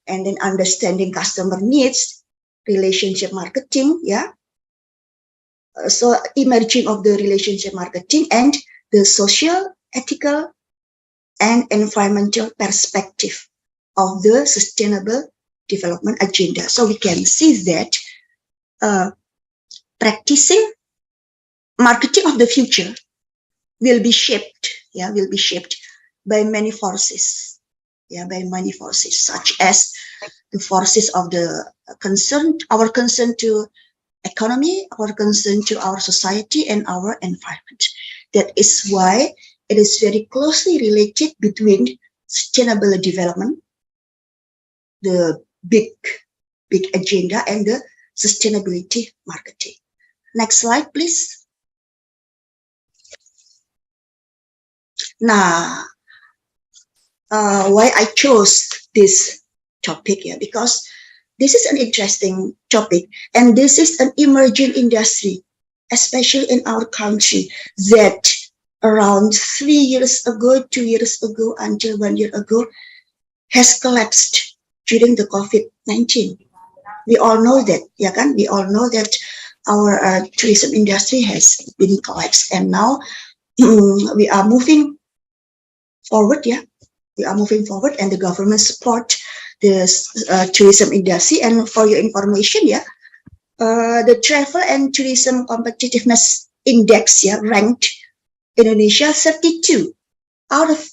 and then understanding customer needs, relationship marketing, so emerging of the relationship marketing and the social, ethical, and environmental perspective of the sustainable development agenda. So we can see that practicing marketing of the future will be shaped by many forces, such as the forces of the our concern to economy, our concern to our society and our environment. That is why it is very closely related between sustainable development, the big agenda, and the sustainability marketing. Next slide, please. Now, why I chose this topic here? Because this is an interesting topic, and this is an emerging industry, especially in our country, that around 3 years ago, 2 years ago, until 1 year ago, has collapsed during the COVID-19. We all know that, We all know that our tourism industry has been collapsed, and now we are moving forward, We are moving forward, and the government support the tourism industry. And for your information, the Travel and Tourism Competitiveness Index, ranked Indonesia 32 out of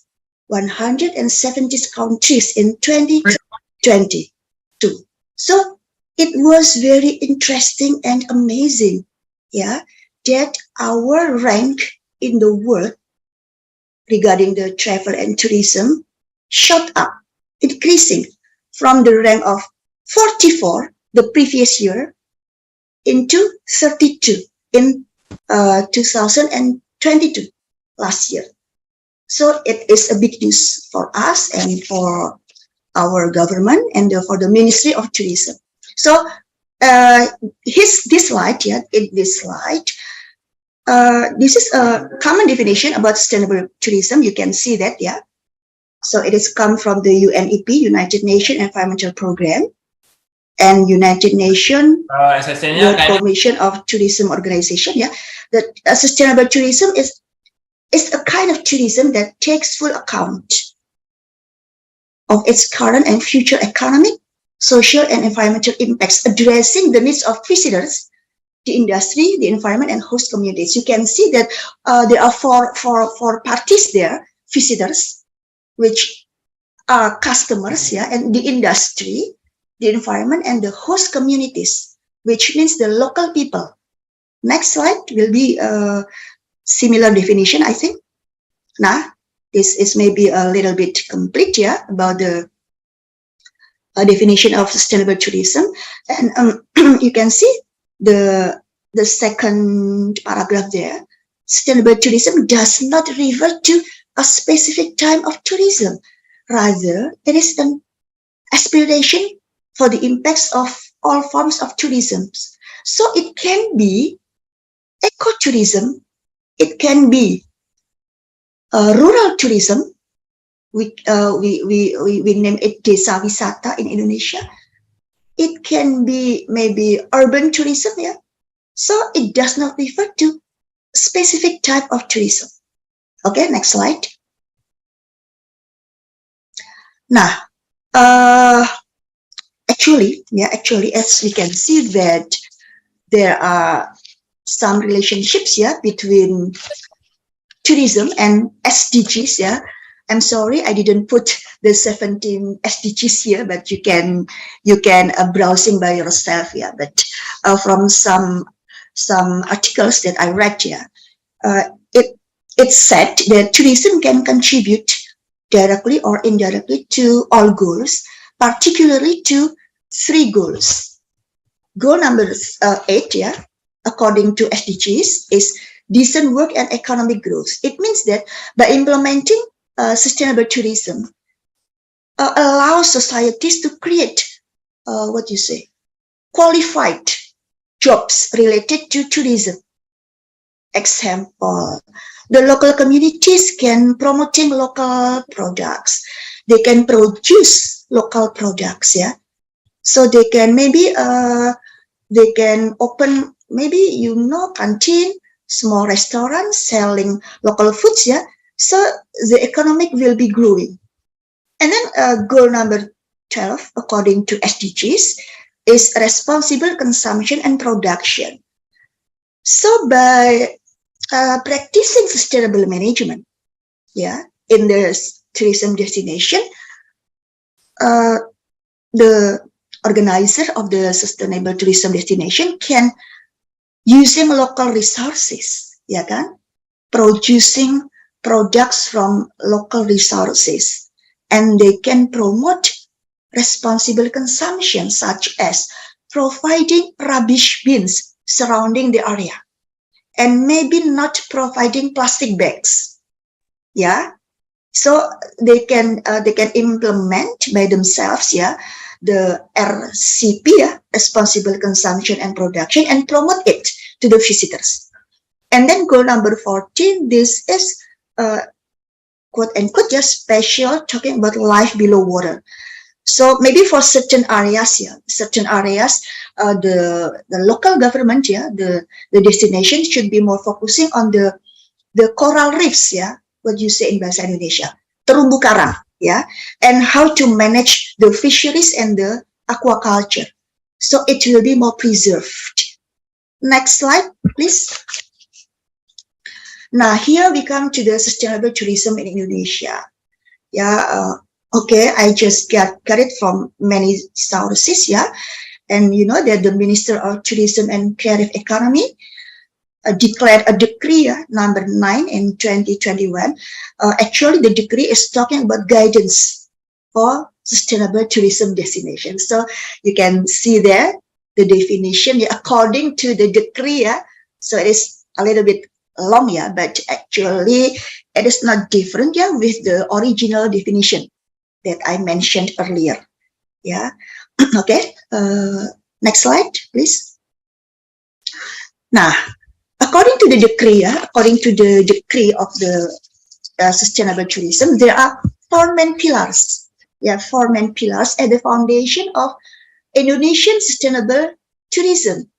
170 countries in 2022. So it was very interesting and amazing, that our rank in the world regarding the travel and tourism shot up, increasing from the rank of 44 the previous year into 32 in 2022, last year. So it is a big news for us and for our government and for the Ministry of Tourism. So this slide, in this slide, this is a common definition about sustainable tourism. You can see that, So it is come from the UNEP, United Nations Environmental Program, and United Nations World Commission of Tourism Organization. That sustainable tourism is a kind of tourism that takes full account of its current and future economic, social, and environmental impacts, addressing the needs of visitors, the industry, the environment, and host communities. You can see that there are four parties there: visitors, which are customers, and the industry, the environment, and the host communities, which means the local people. Next slide will be a similar definition, I think. Now, this is maybe a little bit complete, about the definition of sustainable tourism. And you can see the second paragraph there. Sustainable tourism does not refer to a specific type of tourism. Rather, it is an aspiration for the impacts of all forms of tourism. So it can be ecotourism, it can be rural tourism. We name it desa wisata in Indonesia. It can be maybe urban tourism, So it does not refer to specific type of tourism. Okay, next slide. Now, actually, as we can see that there are some relationships, between tourism and SDGs, I'm sorry, I didn't put the 17 SDGs here, but you can browsing by yourself, But from some articles that I read, it said that tourism can contribute directly or indirectly to all goals, particularly to 3 goals. Goal number 8, according to SDGs, is decent work and economic growth. It means that by implementing sustainable tourism, allows societies to create qualified jobs related to tourism. Example, the local communities can promoting local products. They can produce local products, yeah. So they can maybe they can open maybe canteen, small restaurants selling local foods, yeah. So the economic will be growing. And then goal number 12, according to SDGs, is responsible consumption and production. So by practicing sustainable management, yeah, in the tourism destination, the organizer of the sustainable tourism destination can using local resources, ya kan, producing products from local resources, and they can promote responsible consumption, such as providing rubbish bins surrounding the area, and maybe not providing plastic bags. Yeah, so they can implement by themselves, yeah, the RCP, yeah, responsible consumption and production, and promote it to the visitors. And then goal number 14, this is quote unquote just special, talking about life below water. So maybe for certain areas, yeah, the local government, yeah, the destination should be more focusing on the coral reefs, yeah, what you say in bahasa Indonesia, terumbu karang, yeah, and how to manage the fisheries and the aquaculture, so it will be more preserved. Next slide, please. Now here we come to the sustainable tourism in Indonesia. Yeah, okay, I just got it from many sources, yeah, and you know that the Minister of Tourism and Creative Economy declared a decree, number 9 in 2021. Actually, the decree is talking about guidance for sustainable tourism destinations. So you can see there the definition, yeah, according to the decree. Yeah, so it is a little bit long, yeah, but actually it is not different, yeah, with the original definition that I mentioned earlier. Yeah, okay. Next slide, please. Now, according to the decree of the sustainable tourism, there are 4 main pillars. Yeah, 4 main pillars at the foundation of Indonesian sustainable tourism.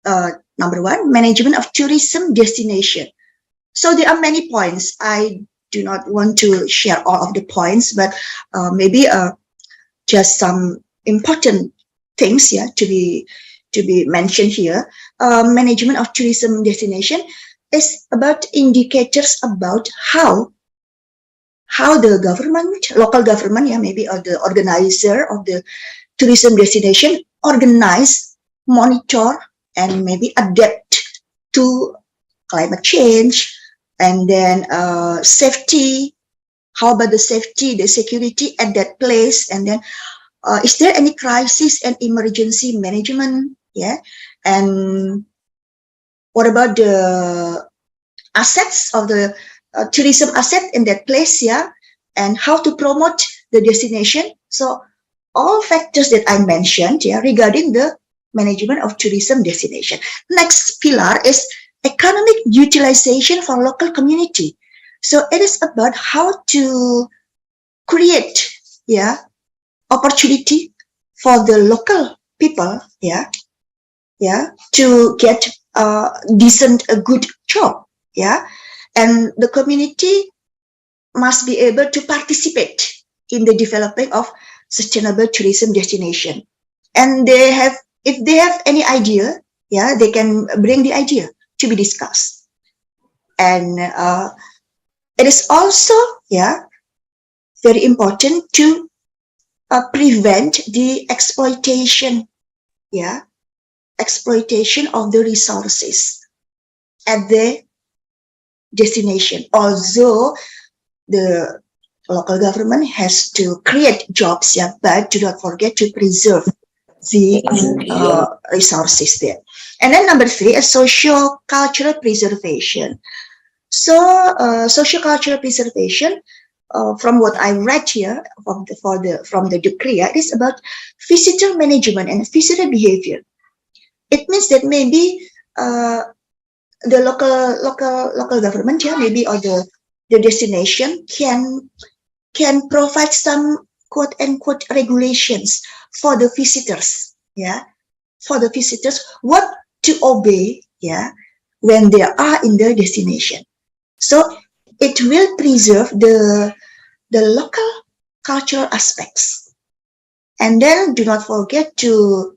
Number 1, management of tourism destination. So there are many points. I do not want to share all of the points, but maybe just some important things, yeah, to be mentioned here. Management of tourism destination is about indicators about how the government, local government, yeah, maybe, or the organizer of the tourism destination organize, monitor, and maybe adapt to climate change, and then safety. How about the safety, the security at that place, and then is there any crisis and emergency management? Yeah, and what about the assets of the tourism asset in that place? Yeah, and how to promote the destination. So all factors that I mentioned, yeah, regarding the management of tourism destination. Next pillar is economic utilization for local community. So it is about how to create, yeah, opportunity for the local people, yeah, to get a good job, yeah, and the community must be able to participate in the developing of sustainable tourism destination. And if they have any idea, yeah, they can bring the idea to be discussed. And it is also, yeah, very important to prevent the exploitation, yeah, exploitation of the resources at the destination. Although the local government has to create jobs, yeah, but do not forget to preserve the resources there. And then number 3 is socio-cultural preservation. So socio-cultural preservation, from what I read here from the decree, it is about visitor management and visitor behavior. It means that maybe the local government, yeah, maybe, or the destination can provide some quote unquote regulations for the visitors, yeah, for the visitors what to obey, yeah, when they are in their destination. So it will preserve the local cultural aspects. And then do not forget to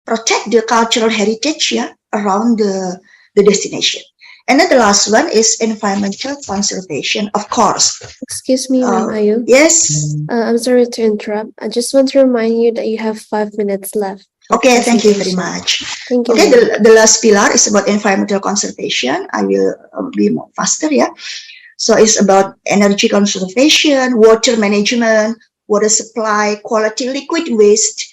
protect the cultural heritage, yeah, around the destination. And then the last one is environmental conservation, of course. Excuse me, Ma'am Ayu. Yes. I'm sorry to interrupt. I just want to remind you that you have 5 minutes left. Okay, thank you very much. Thank you. Okay, the last pillar is about environmental conservation. I will be more faster, yeah. So it's about energy conservation, water management, water supply, quality liquid waste,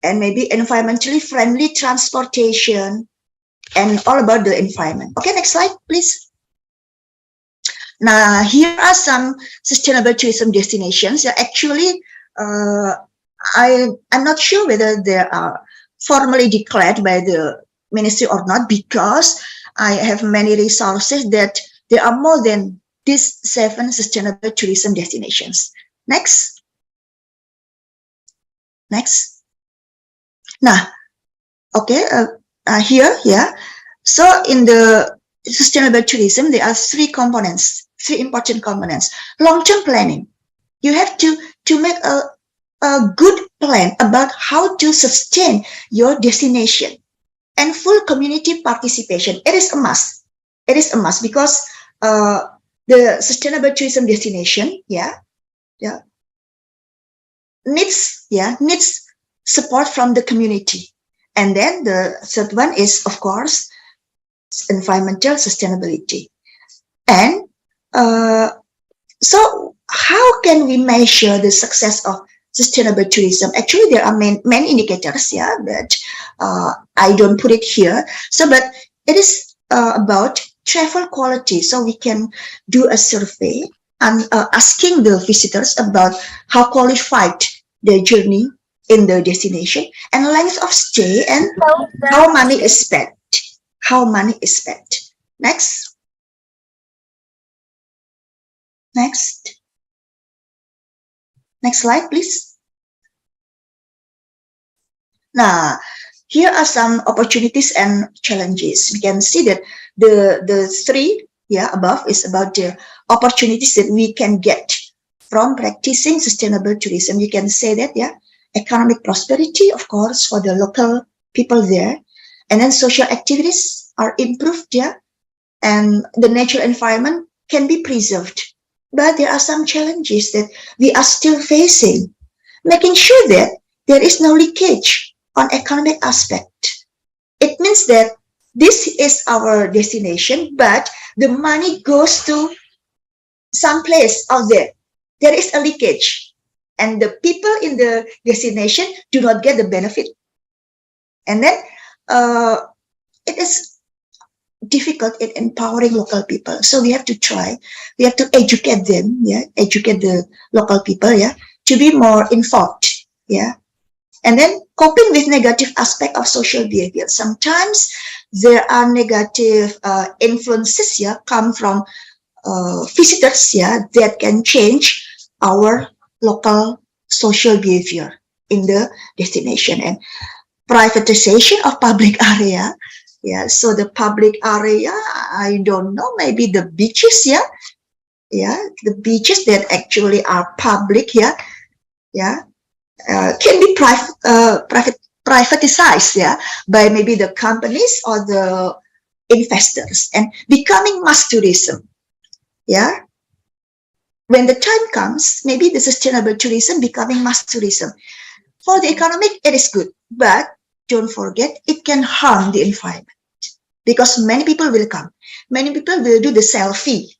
and maybe environmentally friendly transportation, and all about the environment. Okay, next slide, please. Now, here are some sustainable tourism destinations. Actually, I'm not sure whether they are formally declared by the ministry or not, because I have many resources that there are more than these 7 sustainable tourism destinations. Next. Next. Now, okay, here, yeah. So in the sustainable tourism, there are 3 components, 3 important components. Long-term planning. You have to make a good plan about how to sustain your destination, and full community participation. It is a must. It is a must, because the sustainable tourism destination, needs support from the community. And then the third one is, of course, environmental sustainability. And so how can we measure the success of sustainable tourism? Actually, there are many indicators, but I don't put it here. So, but it is about travel quality. So we can do a survey and asking the visitors about how qualified their journey in the destination, and length of stay, and how money is spent. How money is spent. Next. Next. Next slide, please. Now, here are some opportunities and challenges. We can see that the 3 above is about the opportunities that we can get from practicing sustainable tourism. You can say that, economic prosperity, of course, for the local people there, and then social activities are improved, and the natural environment can be preserved. But there are some challenges that we are still facing, making sure that there is no leakage on economic aspect. It means that this is our destination, but the money goes to some place out there. There is a leakage, and the people in the destination do not get the benefit. And then it is difficult in empowering local people. So we have to try. We have to educate them, educate the local people, to be more informed, And then coping with negative aspect of social behavior. Sometimes there are negative influences, come from visitors, that can change our local social behavior in the destination. And privatization of public area. So the public area, I don't know, maybe the beaches, the beaches that actually are public, can be privatized, by maybe the companies or the investors, and becoming mass tourism, When the time comes, maybe the sustainable tourism becoming mass tourism. For the economic, it is good, but don't forget, it can harm the environment, because many people will come. Many people will do the selfie.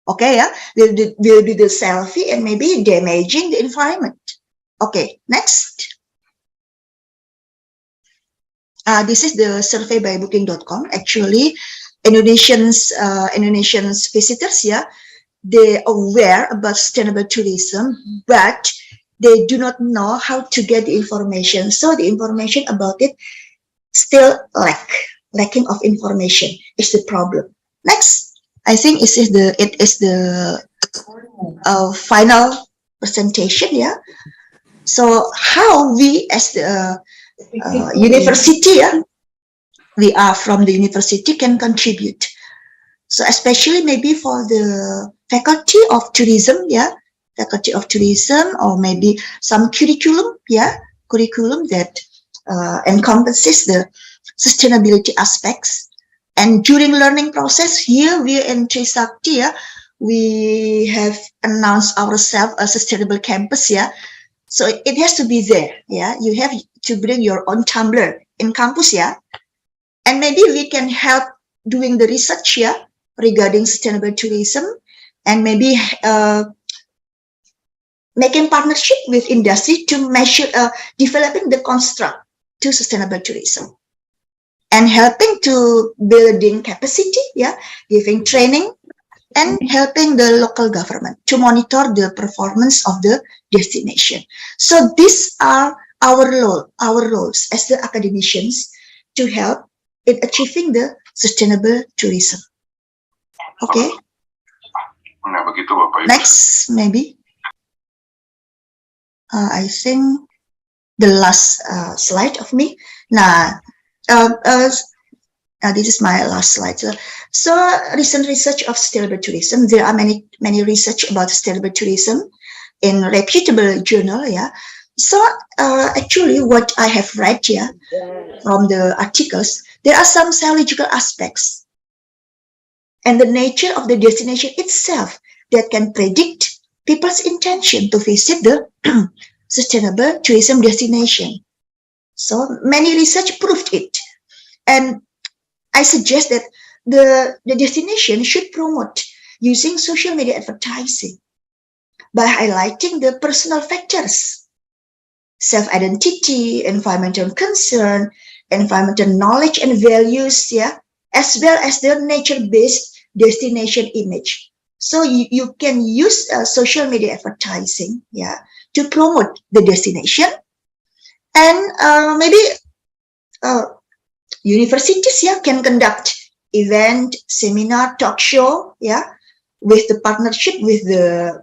Okay, will do the selfie and maybe damaging the environment. Okay, next. This is the survey by booking.com. Actually, Indonesians visitors, they are aware about sustainable tourism, but they do not know how to get the information. So the information about it still lacking of information is the problem. Next, I think it is the final presentation. So how we as the university, we are from the university, can contribute. So especially maybe for the faculty of tourism, faculty of tourism, or maybe some curriculum, curriculum that encompasses the sustainability aspects. And during learning process, here we in Trisakti, we have announced ourselves a sustainable campus, so it has to be there, you have to bring your own tumbler in campus, and maybe we can help doing the research, regarding sustainable tourism, and maybe making partnership with industry to measure developing the construct to sustainable tourism, and helping to building capacity, giving training, and helping the local government to monitor the performance of the destination. So these are our roles as the academicians to help in achieving the sustainable tourism. Okay. Nah, begitu Bapak Ibu. Next, maybe. I think the last slide of me. Now, this is my last slide. So recent research of sustainable tourism. There are many research about sustainable tourism in reputable journal. So actually, what I have read here from the articles, there are some psychological aspects and the nature of the destination itself that can predict people's intention to visit the sustainable tourism destination. So many research proved it, and I suggest that the destination should promote using social media advertising by highlighting the personal factors, self-identity, environmental concern, environmental knowledge and values, as well as their nature-based destination image. So you can use social media advertising, to promote the destination, and maybe universities, can conduct event, seminar, talk show, with the partnership with the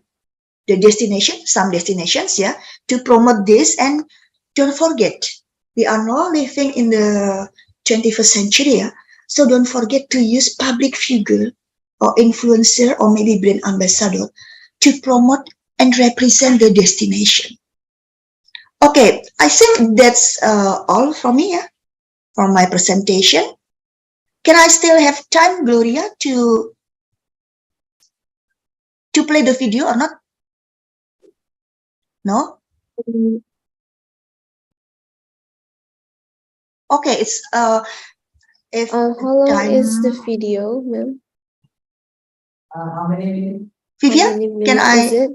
destination, some destinations, to promote this. And don't forget, we are now living in the 21st century, so don't forget to use public figure or influencer or maybe brand ambassador to promote and represent the destination. Okay, I think that's all from me, for my presentation. Can I still have time, Gloria, to play the video or not? No? Okay, it's if How long time, is the video, ma'am? How many? Vivian, How many can minutes is it?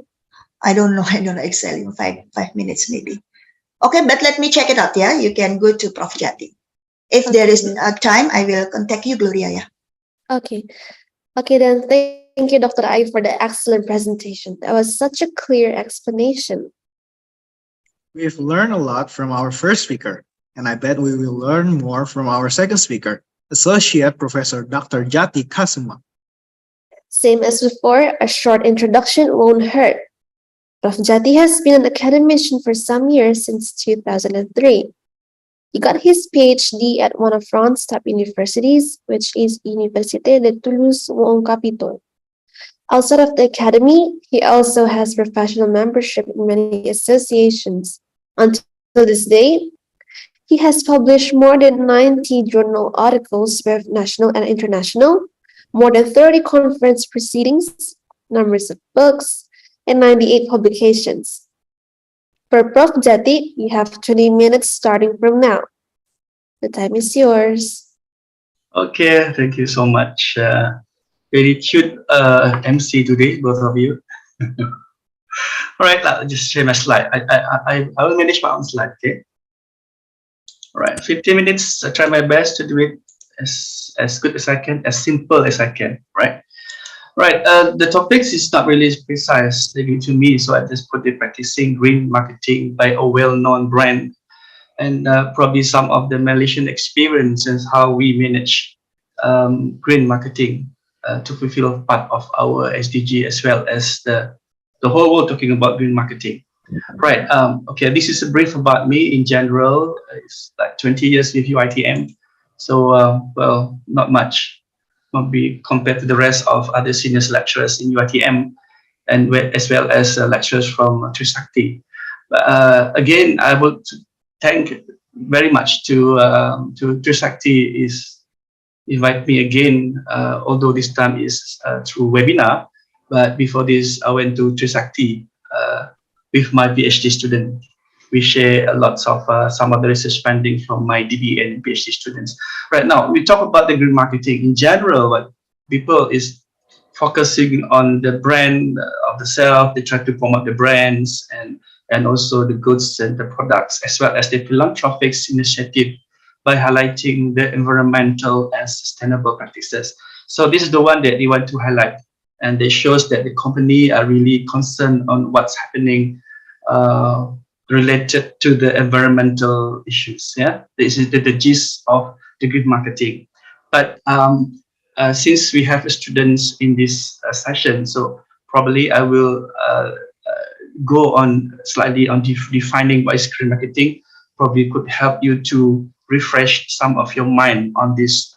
I don't know exactly, 5 minutes maybe. Okay, but let me check it out, you can go to Prof. Jati. If there is time, I will contact you, Gloria, Okay. Okay, then thank you, Dr. Ai, for the excellent presentation. That was such a clear explanation. We've learned a lot from our first speaker, and I bet we will learn more from our second speaker, Associate Professor Dr. Jati Kasuma. Same as before, a short introduction won't hurt. Prof. Jati has been an academician for some years, since 2003. He got his PhD at one of France's top universities, which is Université de Toulouse ou Capitole. Outside of the academy, he also has professional membership in many associations. Until this day, he has published more than 90 journal articles, both national and international, more than 30 conference proceedings, numbers of books, and 98 publications. For Prof. Jati, you have 20 minutes starting from now. The time is yours. Okay, thank you so much. Very cute MC today, both of you. All right, I'll just share my slide. I will manage my own slide, okay? All right, 15 minutes. I try my best to do it as good as I can, as simple as I can, right? Right, the topics is not really precise to me, so I just put it practicing green marketing by a well-known brand, and probably some of the Malaysian experience and how we manage green marketing to fulfill part of our SDG, as well as the whole world talking about green marketing. Right. Okay. This is a brief about me in general. It's like 20 years with UITM. So, well, not much, not be compared to the rest of other senior lecturers in UITM and as well as lecturers from Trisakti. Again, I would thank very much to Trisakti is invite me again, although this time is through webinar. But before this, I went to Trisakti with my PhD student. We share a lots of some of the research findings from my DB and PhD students. Right now, we talk about the green marketing in general. What people is focusing on the brand of the self. They try to promote the brands and also the goods and the products, as well as the philanthropic initiative by highlighting the environmental and sustainable practices. So this is the one that they want to highlight, and it shows that the company are really concerned on what's happening related to the environmental issues. Yeah, this is the gist of the green marketing. But since we have students in this session, so probably I will go on slightly on defining what is green marketing. Probably could help you to refresh some of your mind on these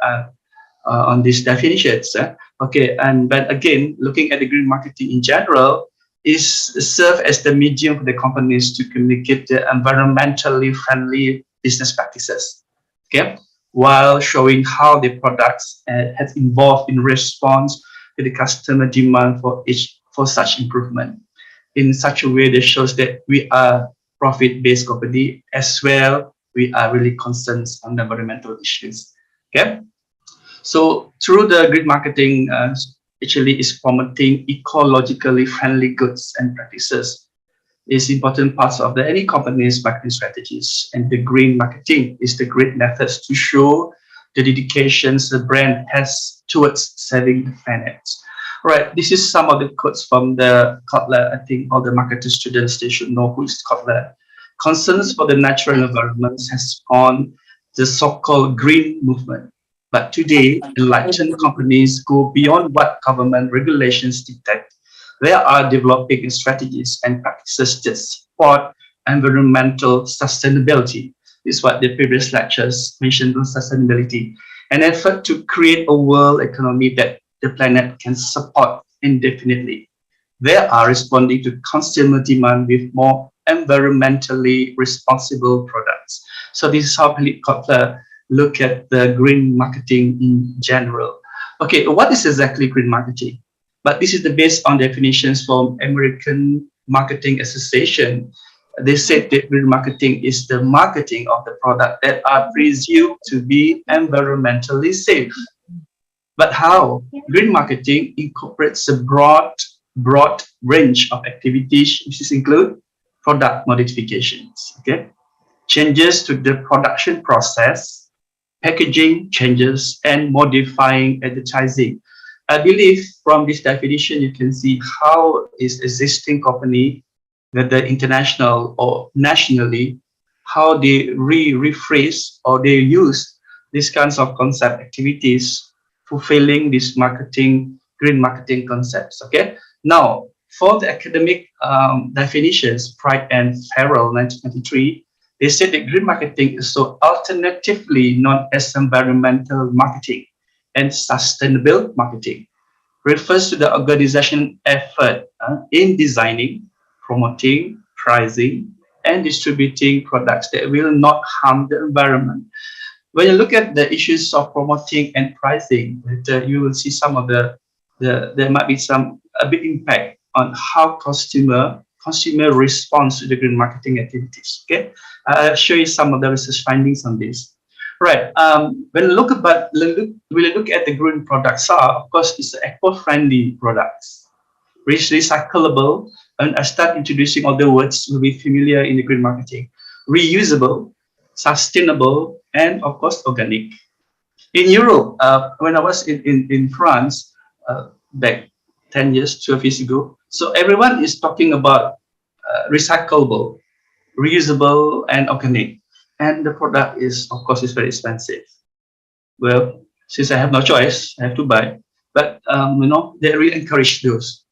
definitions. Okay, but again, looking at the green marketing in general is serve as the medium for the companies to communicate the environmentally friendly business practices. Okay, while showing how the products have evolved in response to the customer demand for such improvement. In such a way that shows that we are profit-based company as well. We are really concerned on the environmental issues. Okay, so through the green marketing, actually is promoting ecologically friendly goods and practices. Is important parts of any company's marketing strategies, and the green marketing is the great methods to show the dedications the brand has towards saving the planet. Right, this is some of the quotes from the Kotler. I think all the marketing students, they should know who is Kotler. Concerns for the natural environment has spawned the so-called green movement. But today, enlightened companies go beyond what government regulations dictate. They are developing strategies and practices that support environmental sustainability. This is what the previous lectures mentioned on sustainability. An effort to create a world economy that the planet can support indefinitely. They are responding to consumer demand with more environmentally responsible products. So this is how Philip Kotler look at the green marketing in general. Okay, what is exactly green marketing? But this is based on definitions from American Marketing Association. They said that green marketing is the marketing of the product that are presumed to be environmentally safe. But how? Green marketing incorporates a broad range of activities, which include product modifications, okay, changes to the production process, packaging changes, and modifying advertising. I believe from this definition, you can see how is existing company, whether international or nationally, how they rephrase or they use these kinds of concept activities fulfilling this green marketing concepts. Okay. Now, for the academic definitions, Pride and Farrell, 1993, they said that green marketing is so alternatively known as environmental marketing and sustainable marketing. Refers to the organization effort in designing, promoting, pricing, and distributing products that will not harm the environment. When you look at the issues of promoting and pricing, you will see some of there might be a big impact on how consumer responds to the green marketing activities. Okay, I'll show you some of the research findings on this. Right. When we look at the green products, of course, it's eco-friendly products, recyclable, and I start introducing all the words will be familiar in the green marketing. Reusable, sustainable, and of course organic. In Europe, when I was in France back 10 years, 12 years ago, so everyone is talking about recyclable, reusable, and organic. And the product is, of course, is very expensive. Well, since I have no choice, I have to buy. But they really encourage those.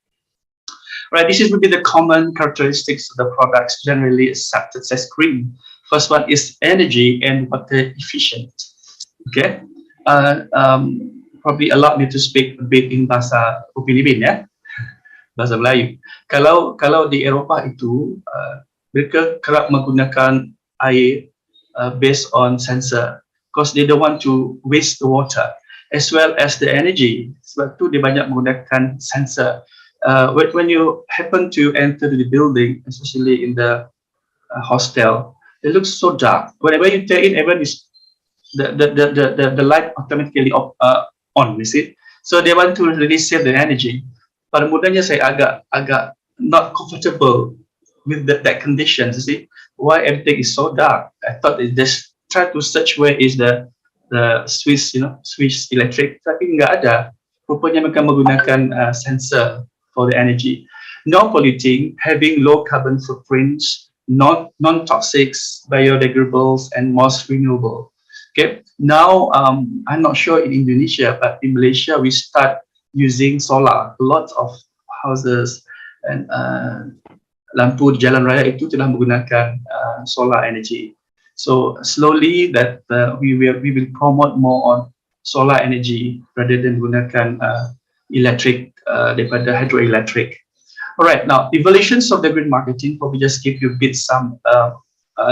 Right, this is would be the common characteristics of the products generally accepted as green. First one is energy and water efficient. Okay, probably allow me to speak a bit in bahasa Filipin ya, bahasa Melayu. Kalau di Eropah itu mereka kerap menggunakan air based on sensor, because they don't want to waste the water as well as the energy. Sebab tu dia banyak menggunakan sensor. When you happen to enter the building, especially in the hostel, it looks so dark. Whenever you take in, everyone is the light automatically on, you see. So they want to really save the energy. Pada mudahnya saya agak not comfortable with that condition, you see. Why everything is so dark? I thought they just try to search where is the Swiss, Swiss electric, tapi nggak ada. Rupanya mereka menggunakan sensor for the energy. Non-polluting, having low carbon footprints, non-toxic, biodegradables, and most renewable. Okay, now I'm not sure in Indonesia, but in Malaysia we start using solar. Lots of houses and lampu di jalan raya itu telah menggunakan solar energy. So slowly that we will promote more on solar energy rather than menggunakan electric daripada hydroelectric. Alright, now evaluations of the green marketing probably just give you a bit some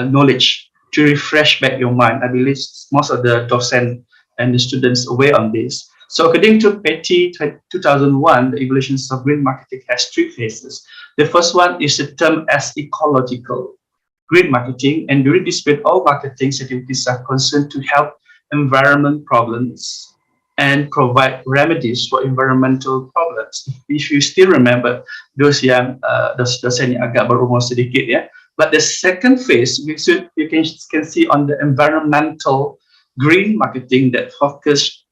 knowledge to refresh back your mind. I believe most of the docent and the students aware on this. So according to Petty 2001, the evaluations of green marketing has three phases. The first one is the term as ecological green marketing, and during this period, all marketing activities are concerned to help environment problems and provide remedies for environmental problems. If you still remember, those yang dosen yang agak berumur sedikit ya. But the second phase, you can see on the environmental green marketing that focus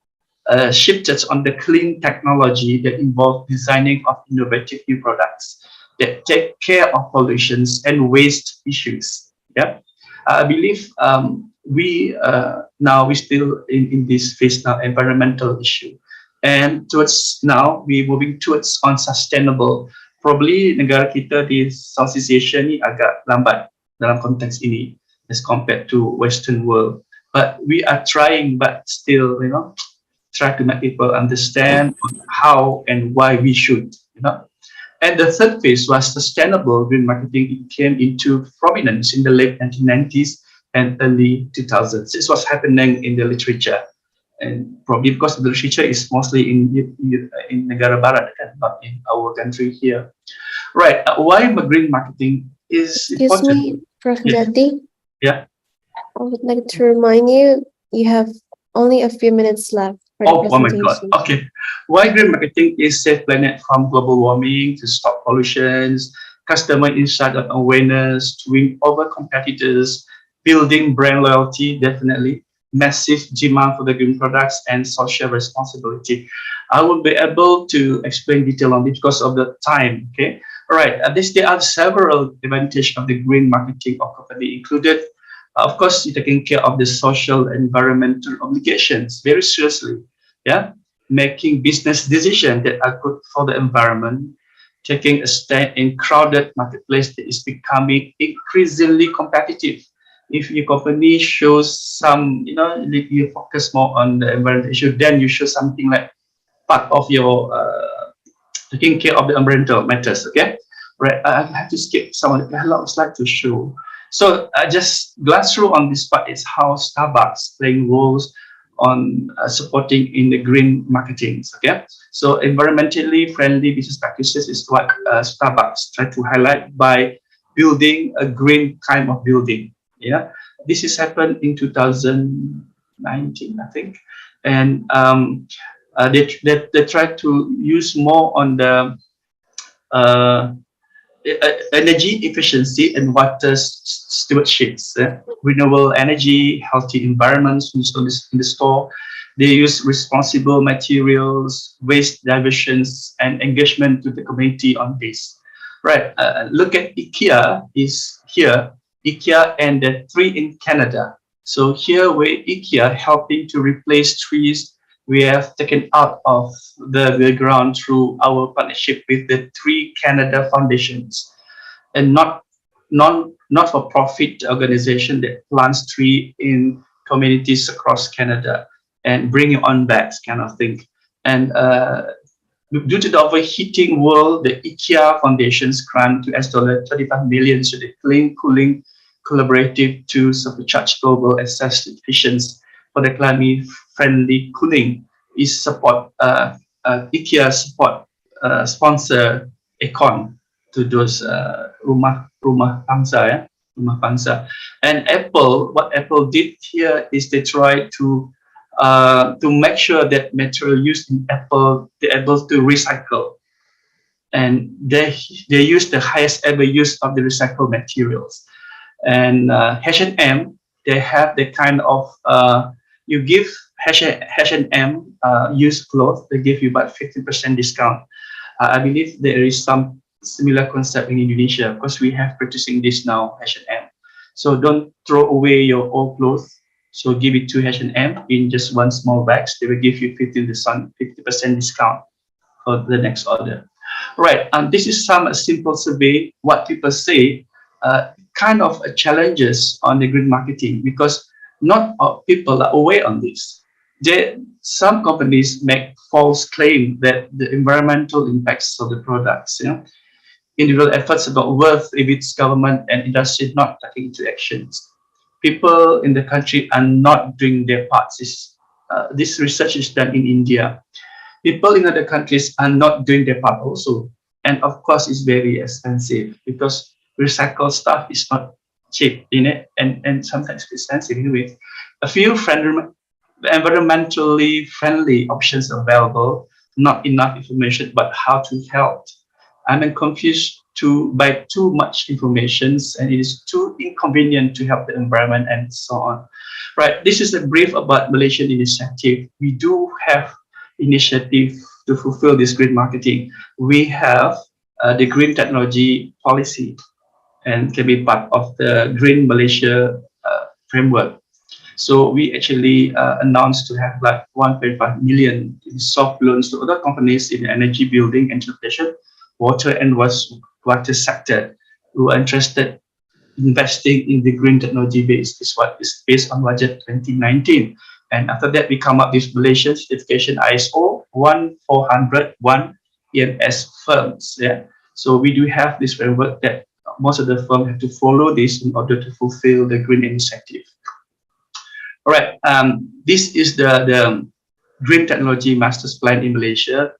shifted on the clean technology that involve designing of innovative new products that take care of pollutions and waste issues. Yeah, I believe we still in this phase now, environmental issue, and towards now we moving towards on sustainable. Probably negara kita di Southeast Asia ni agak lambat dalam konteks ini as compared to Western world. But we are trying, but still, try to make people understand how and why we should, And the third phase was sustainable green marketing. It came into prominence in the late 1990s and early 2000s. This was happening in the literature. And probably because the literature is mostly in negara barat, not in our country here. Right, why green marketing is important? Excuse me, Prof. Jati. Yeah. I would like to remind you, you have only a few minutes left for the Oh my presentation. God. Okay. Why green marketing is save planet from global warming, to stop pollutions, customer insight and awareness, to win over competitors, building brand loyalty, definitely, massive demand for the green products, and social responsibility. I will be able to explain detail on this because of the time. Okay. All right. There are several advantages of the green marketing of company included. Of course, taking care of the social and environmental obligations very seriously. Yeah, making business decisions that are good for the environment, taking a stand in crowded marketplace that is becoming increasingly competitive. If your company shows some, you focus more on the environment issue, then you show something like part of your taking care of the environmental matters. Okay, right? I have to skip some of the slides to show. So I just glance through on this part is how Starbucks playing roles on supporting in the green marketing. Okay, so environmentally friendly business practices is what Starbucks try to highlight by building a green kind of building. Yeah, this has happened in 2019, I think, and they try to use more on the energy efficiency and water stewardships, renewable energy, healthy environments in the store. They use responsible materials, waste diversions, and engagement to the community on this. Right, look at IKEA is here, IKEA and the tree in Canada. So here where IKEA helping to replace trees we have taken out of the ground through our partnership with the three Canada foundations, and not for profit organization that plants tree in communities across Canada and bring it on back kind of thing. And due to the overheating world, the IKEA Foundation's grant to $35 million to the clean cooling collaborative to supercharge global access to efficiency for the climate friendly cooling is support IKEA support sponsor Akun to those rumah bangsa, rumah bangsa. And what Apple did here is they tried to make sure that material used in Apple they're able to recycle, and they use the highest ever use of the recycled materials. And H&M, they have the kind of you give H&M used clothes, they give you about 50% discount. I believe there is some similar concept in Indonesia because we have producing this now, H&M. So don't throw away your old clothes. So give it to H&M in just one small bag. They will give you 50% discount for the next order. Right, and this is some simple survey. What people say, kind of challenges on the green marketing because not all people are aware on this. Some companies make false claim that the environmental impacts of the products, individual efforts about worth if it's government and industry not taking into actions. People in the country are not doing their parts. This research is done in India. People in other countries are not doing their part also. And of course, it's very expensive because recycled stuff is not cheap in it and sometimes expensive anyway. A few environmentally friendly options available, not enough information about how to help. I'm confused to buy too much information and it is too inconvenient to help the environment and so on. Right, this is a brief about Malaysian initiative. We do have initiative to fulfill this green marketing. We have the green technology policy and can be part of the Green Malaysia framework. So we actually announced to have like 1.5 million in soft loans to other companies in the energy, building, and transportation, water and water sector who are interested investing in the green technology base. This is what is based on budget 2019. And after that, we come up with Malaysian certification ISO 14001 EMS firms. Yeah. So we do have this framework that most of the firms have to follow this in order to fulfill the green initiative. All right. This is the Green Technology Master's Plan in Malaysia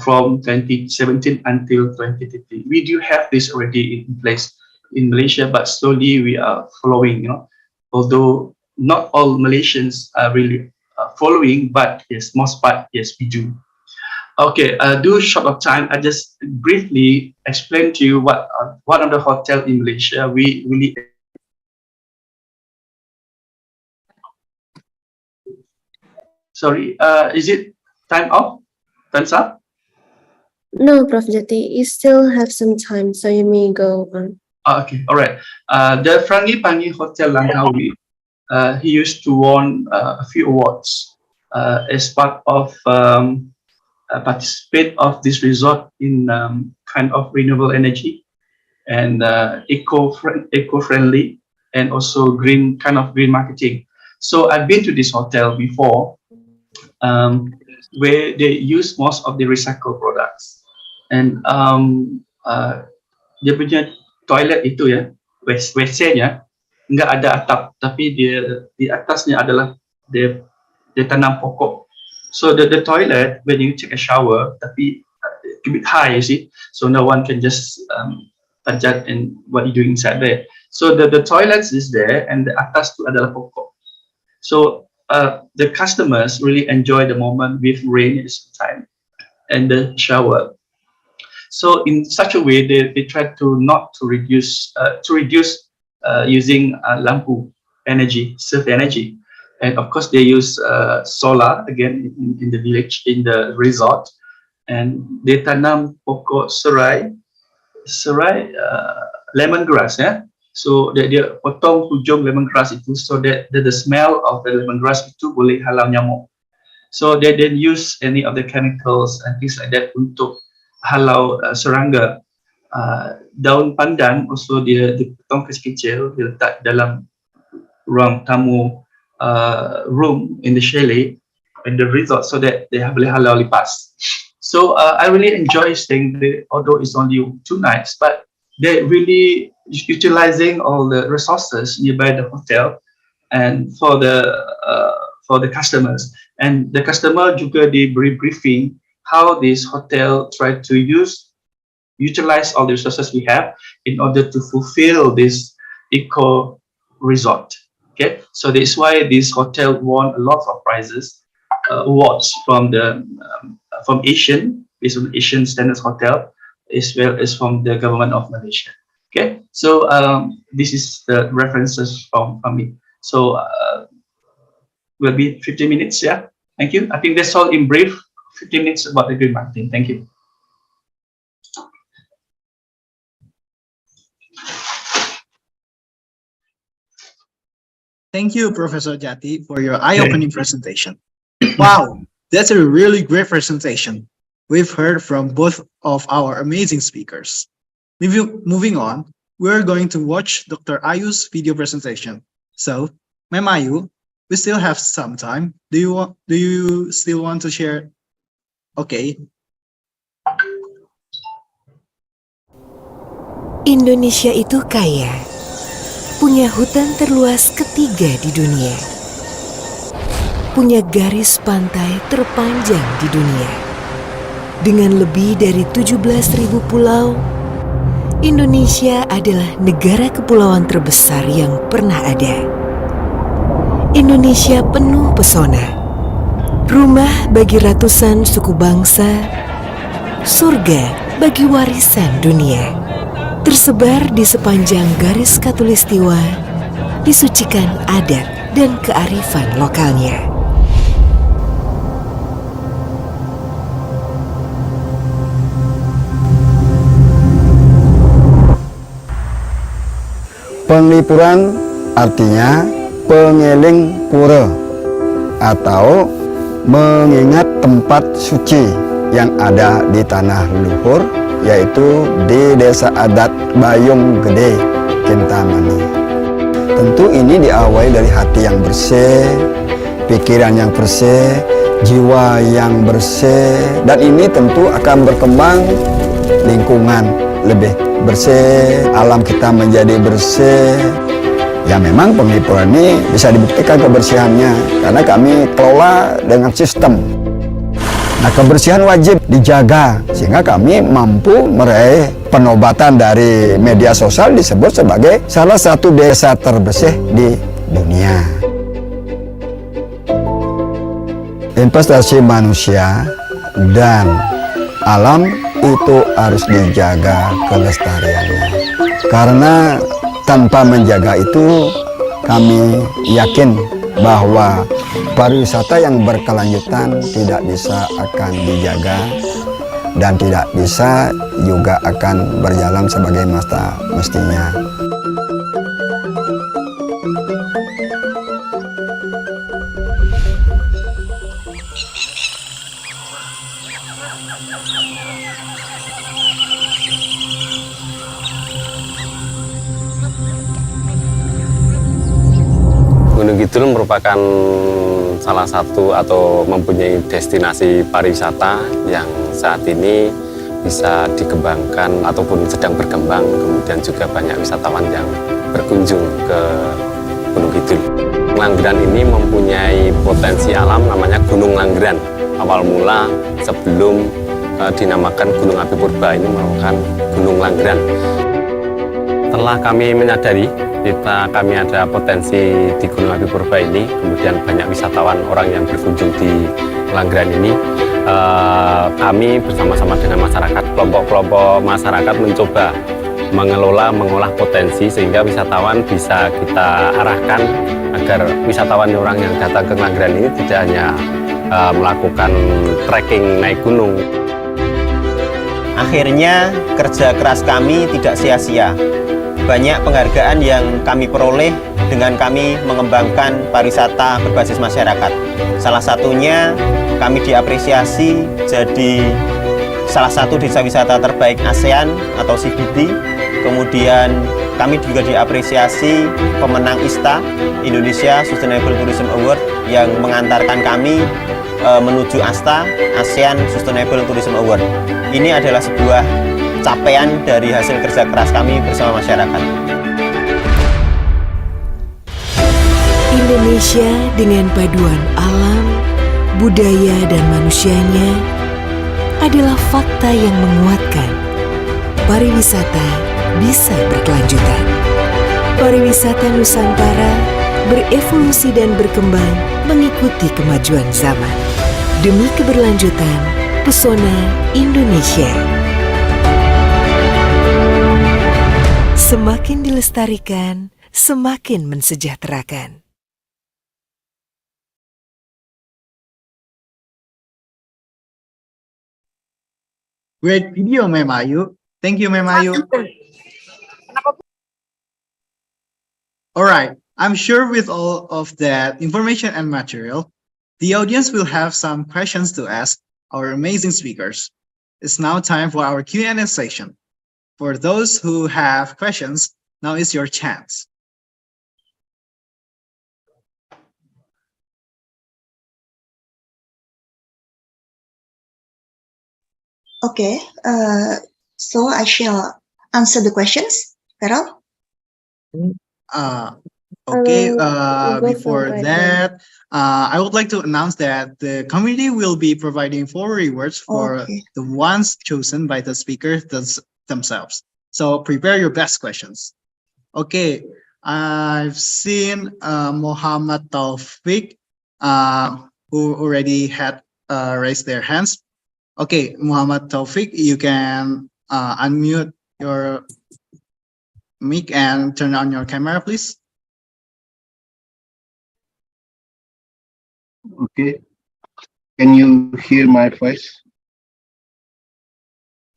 from 2017 until 2030. We do have this already in place in Malaysia, but slowly we are following. Although not all Malaysians are really following, but yes, most part, yes, we do. Okay, due short of time, I just briefly explain to you what are the hotel in Malaysia. We really sorry, is it time off? Time's up? No, Prof. Jati, you still have some time, so you may go on. Okay, all right. The Frangi Pangi Hotel Langkawi, he used to won a few awards as part of participate of this resort in kind of renewable energy and eco-friendly and also green marketing. So I've been to this hotel before where they use most of the recycled products and dia punya toilet itu ya WC-nya nggak ada atap tapi dia di atasnya adalah dia tanam pokok. So the toilet when you take a shower tapi a bit high, you see, so no one can just tajat and what you doing inside there. So the toilets is there and the atas tu adalah pokok. So the customers really enjoy the moment with rain at the same time and the shower. So in such a way, they try to reduce using lampu energy, surf energy, and of course they use solar again in the village, in the resort, and they tanam pokok serai lemongrass, yeah. So dia potong hujung lemongrass itu so that the smell of the lemongrass itu boleh halau nyamuk. So they didn't use any of the chemicals and things like that untuk halau serangga. Daun pandan also dia dipotong kecil-kecil, diletak dalam ruang tamu room in the chalet in the resort so that they boleh halau lipas. So I really enjoy staying there, although it's only 2 nights, but they're really utilizing all the resources nearby the hotel and for the customers. And the customer juga diberi briefing how this hotel try to utilize all the resources we have in order to fulfill this eco resort. Okay, so that's why this hotel won a lot of prizes, awards from the from Asian, based on Asian Standards Hotel, as well as from the government of Malaysia. Okay, so this is the references from me. So will be 15 minutes. Yeah, thank you. I think that's all in brief. 15 minutes about the green marketing. Thank you. Thank you, Professor Jati, for your eye-opening presentation. Wow, that's a really great presentation. We've heard from both of our amazing speakers. Moving on, we're going to watch Dr. Ayu's video presentation. So, Ma'am Ayu, we still have some time. Do you still want to share? Okay. Indonesia itu kaya, punya hutan terluas ketiga di dunia, punya garis pantai terpanjang di dunia. Dengan lebih dari 17.000 pulau, Indonesia adalah negara kepulauan terbesar yang pernah ada. Indonesia penuh pesona, rumah bagi ratusan suku bangsa, surga bagi warisan dunia. Tersebar di sepanjang garis khatulistiwa, disucikan adat dan kearifan lokalnya. Penglipuran artinya pengeling pura atau mengingat tempat suci yang ada di tanah leluhur, yaitu di Desa Adat Bayung Gede, Kintamani. Tentu ini diawali dari hati yang bersih, pikiran yang bersih, jiwa yang bersih, dan ini tentu akan berkembang lingkungan lebih bersih, alam kita menjadi bersih. Ya memang penglipuran ini bisa dibuktikan kebersihannya karena kami kelola dengan sistem. Nah, kebersihan wajib dijaga sehingga kami mampu meraih penobatan dari media sosial disebut sebagai salah satu desa terbersih di dunia. Investasi manusia dan alam itu harus dijaga kelestariannya. Karena tanpa menjaga itu kami yakin bahwa pariwisata yang berkelanjutan tidak bisa akan dijaga dan tidak bisa juga akan berjalan sebagai mestinya. Gunung Kidul merupakan salah satu atau mempunyai destinasi pariwisata yang saat ini bisa dikembangkan ataupun sedang berkembang, kemudian juga banyak wisatawan yang berkunjung ke Gunung Kidul. Langgeran ini mempunyai potensi alam namanya Gunung Langgeran. Awal mula sebelum dinamakan Gunung Api Purba ini merupakan Gunung Langgeran. Setelah kami menyadari kami ada potensi di Gunung Api Purba ini, kemudian banyak wisatawan orang yang berkunjung di Langgeran ini, kami bersama-sama dengan masyarakat, kelompok-kelompok masyarakat mencoba mengolah potensi sehingga wisatawan bisa kita arahkan agar wisatawan orang yang datang ke Langgeran ini tidak hanya melakukan trekking naik gunung. Akhirnya kerja keras kami tidak sia-sia. banyak penghargaan yang kami peroleh dengan kami mengembangkan pariwisata berbasis masyarakat. Salah satunya kami diapresiasi jadi salah satu desa wisata terbaik ASEAN atau CBD. Kemudian kami juga diapresiasi pemenang ISTA, Indonesia Sustainable Tourism Award, yang mengantarkan kami menuju ASTA, ASEAN Sustainable Tourism Award. Ini adalah sebuah capaian dari hasil kerja keras kami bersama masyarakat. Indonesia dengan paduan alam, budaya, dan manusianya adalah fakta yang menguatkan pariwisata bisa berkelanjutan. Pariwisata Nusantara berevolusi dan berkembang mengikuti kemajuan zaman demi keberlanjutan pesona Indonesia. Semakin dilestarikan, semakin mensejahterakan. Great video, Ma'am Ayu. Thank you, Ma'am Ayu. All right, I'm sure with all of that information and material, the audience will have some questions to ask our amazing speakers. It's now time for our Q&A session. For those who have questions, now is your chance. Okay, so I shall answer the questions. Carol? Okay, Go before for it, that, I would like to announce that the committee will be providing 4 rewards for Okay. the ones chosen by the speakers themselves. So prepare your best questions. Okay, I've seen Muhammad Taufik, who already had raised their hands. Okay, Muhammad Taufik, you can unmute your mic and turn on your camera, please. Okay. Can you hear my voice?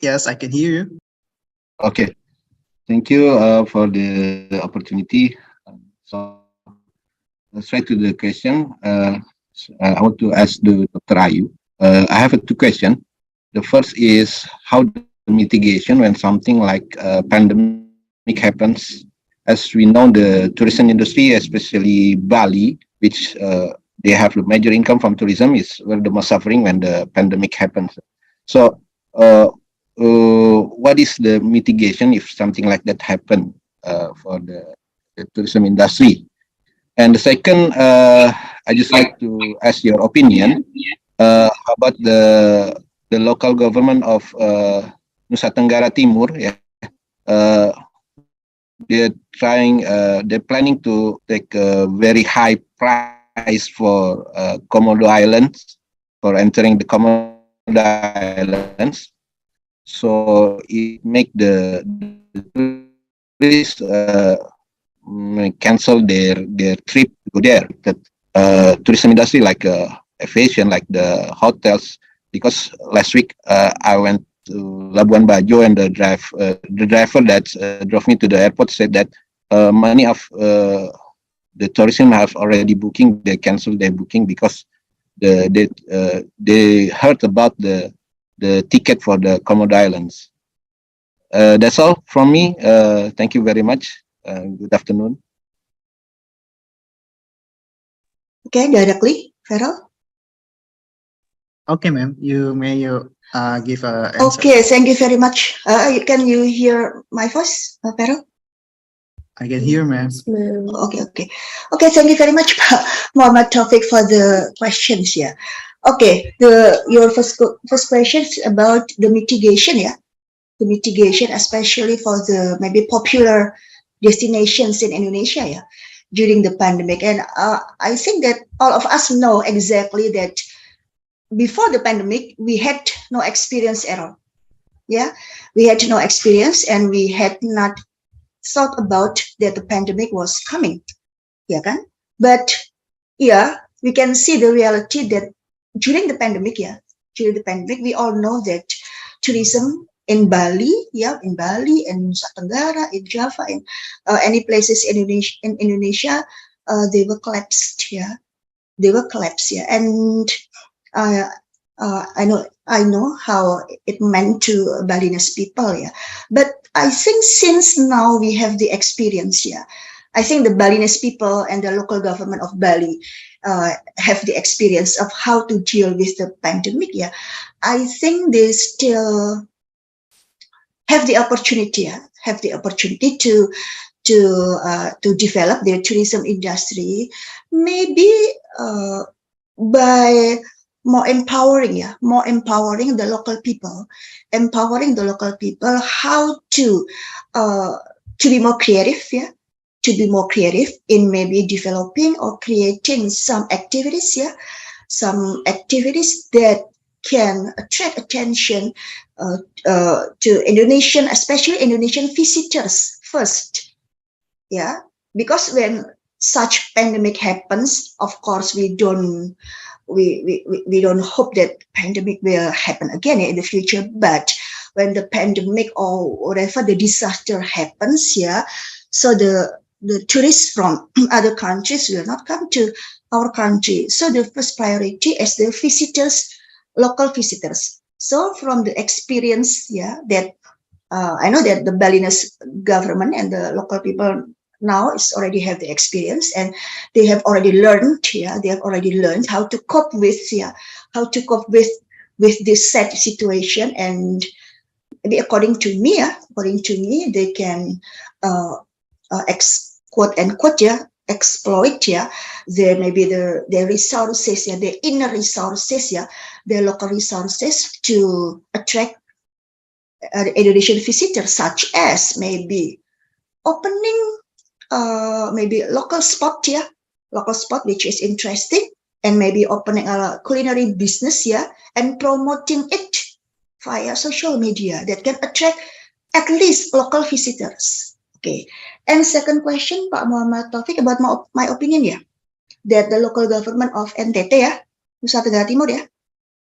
Yes, I can hear you. Okay. Thank you for the opportunity. So straight to the question. I want to ask the Dr. Ayu. I have 2 questions. The first is how the mitigation when something like pandemic happens. As we know, the tourism industry, especially Bali, which they have the major income from tourism, is where the most suffering when the pandemic happens. So what is the mitigation if something like that happen for the tourism industry? And the second, I just like to ask your opinion about the local government of Nusa Tenggara Timur. Yeah, they're planning to take a very high price for Komodo Islands, for entering the Komodo Islands. So it make the tourists cancel their trip to go there. That tourism industry, like aviation, like the hotels. Because last week I went to Labuan Bajo, and the driver that drove me to the airport said that many of the tourism have already booking. They canceled their booking because they heard about the ticket for the Komodo Islands. That's all from me. Thank you very much. Good afternoon. Okay, directly, Carol? Okay, ma'am, you may give a answer. Okay, thank you very much. Can you hear my voice, Carol? I can hear, ma'am. Okay. Thank you very much, Muhammad Taufik, for the questions. Yeah. Okay. Your first question is about the mitigation. Yeah, the mitigation, especially for the maybe popular destinations in Indonesia. Yeah, during the pandemic, and I think that all of us know exactly that before the pandemic we had no experience at all. Yeah, we had no experience, and we had not thought about that the pandemic was coming. Yeah, kan? But yeah, we can see the reality that during the pandemic, we all know that tourism in Bali, in Bali, in Nusa Tenggara, in Java, in any places in Indonesia, they were collapsed. They were collapsed. And I know how it meant to Balinese people. But I think since now we have the experience. I think the Balinese people and the local government of Bali have the experience of how to deal with the pandemic. I think they still have the opportunity to develop their tourism industry, maybe by more empowering the local people, how to be more creative, to be more creative in maybe developing or creating some activities, that can attract attention to Indonesian, especially Indonesian visitors first. Because when such pandemic happens, of course we don't hope that pandemic will happen again in the future. But when the pandemic or whatever the disaster happens, so the tourists from other countries will not come to our country. So the first priority is the visitors, local visitors. So from the experience, that I know that the Balinese government and the local people now is already have the experience, and they have already learned. They have already learned how to cope with this sad situation. And maybe according to me, they can quote unquote exploit their maybe their resources, their inner resources, their local resources to attract Indonesian visitors, such as maybe opening maybe local spot which is interesting, and maybe opening a culinary business, and promoting it via social media that can attract at least local visitors. Okay. And second question, Pak Muhammad Taufik, about my opinion, that the local government of NTT, Nusa Tenggara Timur,